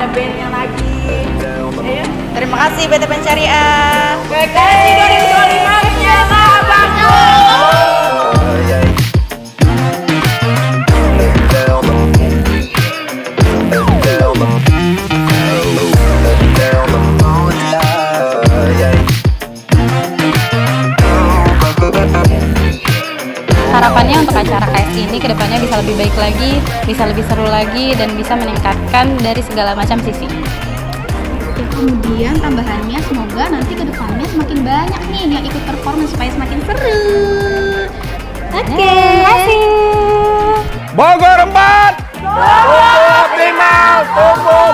ada bandnya lagi. Ayo. Terima kasih Btpn Syariah. Bekasi 2025 nya Harapannya untuk acara KS ini kedepannya bisa lebih baik lagi, bisa lebih seru lagi, dan bisa meningkatkan dari segala macam sisi. Kemudian tambahannya semoga nanti kedepannya semakin banyak nih yang ikut performance supaya semakin seru. Oke. Terima kasih. Bogor 4. Tumbuh optimal, tumbuh